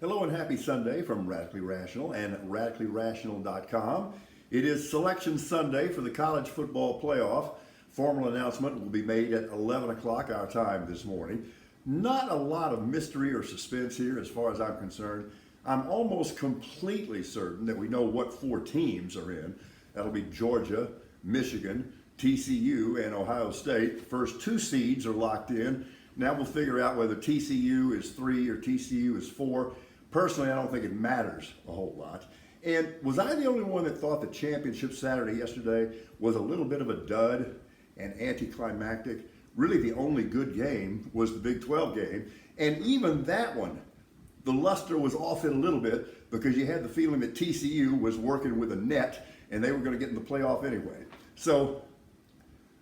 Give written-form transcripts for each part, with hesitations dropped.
Hello and happy Sunday from Radically Rational and radicallyrational.com. It is Selection Sunday for the college football playoff. Formal announcement will be made at 11 o'clock our time this morning. Not a lot of mystery or suspense here as far as I'm concerned. I'm almost completely certain that we know what four teams are in. That'll be Georgia, Michigan, TCU, and Ohio State. The first two seeds are locked in. Now we'll figure out whether TCU is 3 or TCU is 4. Personally, I don't think it matters a whole lot. And was I the only one that thought the championship Saturday yesterday was a little bit of a dud and anticlimactic? Really, the only good game was the Big 12 game. And even that one, the luster was off it a little bit because you had the feeling that TCU was working with a net and they were going to get in the playoff anyway. So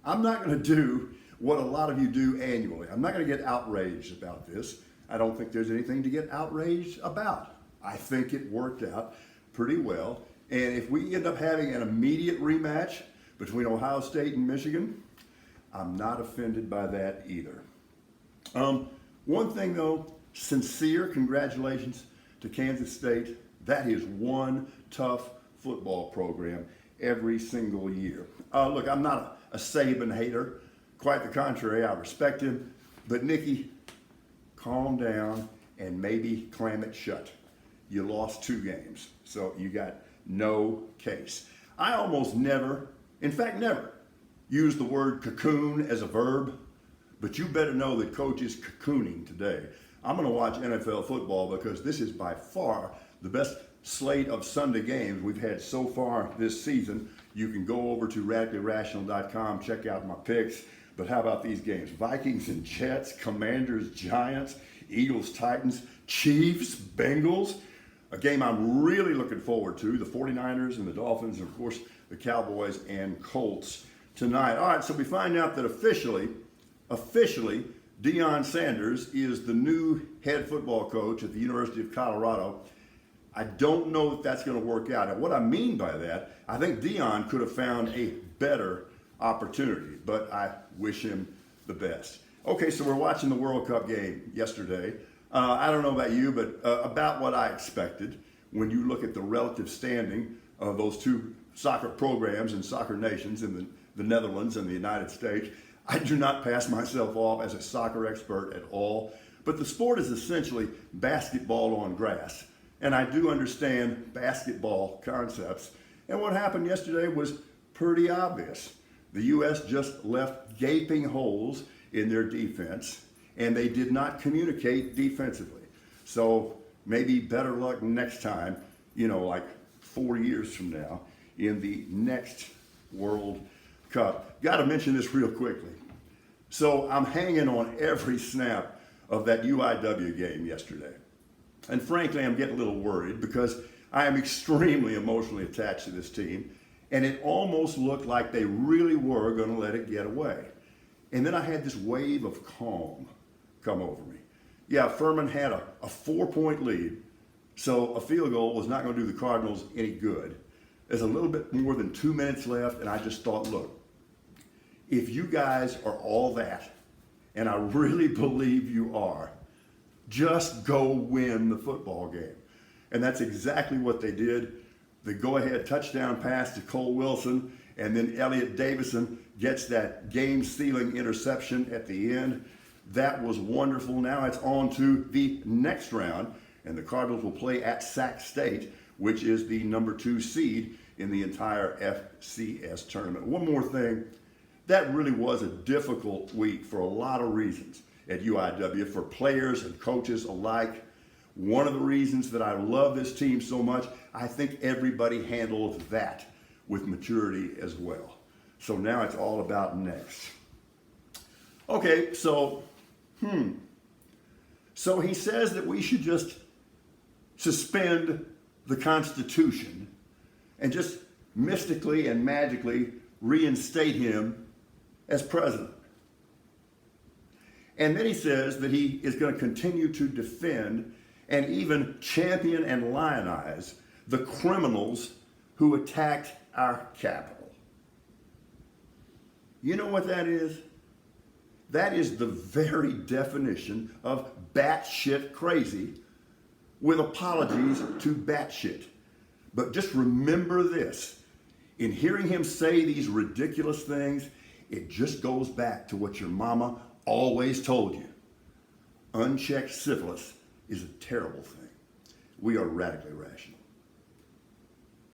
I'm not going to do what a lot of you do annually. I'm not going to get outraged about this. I don't think there's anything to get outraged about. I think it worked out pretty well. And if we end up having an immediate rematch between Ohio State and Michigan, I'm not offended by that either. One thing though, sincere congratulations to Kansas State. That is one tough football program every single year. Look, I'm not a Saban hater. Quite the contrary, I respect him. But Nikki, calm down and maybe clam it shut. You lost 2 games, so you got no case. I almost never, in fact never, use the word cocoon as a verb, but you better know that Coach is cocooning today. I'm going to watch NFL football because this is by far the best slate of Sunday games we've had so far this season. You can go over to radicallyrational.com, check out my picks. But how about these games? Vikings and Jets, Commanders, Giants, Eagles, Titans, Chiefs, Bengals. A game I'm really looking forward to, the 49ers and the Dolphins, and of course the Cowboys and Colts tonight. All right, so we find out that officially, Deion Sanders is the new head football coach at the University of Colorado. I don't know if that's going to work out. And what I mean by that, I think Deion could have found a better opportunity, but I wish him the best. Okay, so we're watching the World Cup game yesterday. I don't know about you, but about what I expected when you look at the relative standing of those two soccer programs and soccer nations in the Netherlands and the United States. I do not pass myself off as a soccer expert at all, but the sport is essentially basketball on grass, and I do understand basketball concepts. And what happened yesterday was pretty obvious. The U.S. just left gaping holes in their defense, and they did not communicate defensively. So maybe better luck next time, like 4 years from now in the next World Cup. Got to mention this real quickly. So I'm hanging on every snap of that UIW game yesterday. And frankly, I'm getting a little worried because I am extremely emotionally attached to this team. And it almost looked like they really were going to let it get away. And then I had this wave of calm come over me. Yeah, Furman had a 4-point lead, so a field goal was not going to do the Cardinals any good. There's a little bit more than 2 minutes left, and I just thought, look, if you guys are all that, and I really believe you are, just go win the football game. And that's exactly what they did. The go-ahead touchdown pass to Cole Wilson, and then Elliott Davison gets that game-sealing interception at the end. That was wonderful. Now it's on to the next round, and the Cardinals will play at Sac State, which is the number 2 seed in the entire FCS tournament. One more thing, that really was a difficult week for a lot of reasons at UIW, for players and coaches alike. One of the reasons that I love this team so much, I think everybody handled that with maturity as well. So now it's all about next. Okay, so he says that we should just suspend the Constitution and just mystically and magically reinstate him as president. And then he says that he is going to continue to defend and even champion and lionize the criminals who attacked our capital. You know what that is? That is the very definition of batshit crazy with apologies to batshit. But just remember this. In hearing him say these ridiculous things, it just goes back to what your mama always told you. Unchecked syphilis is a terrible thing. We are radically rational.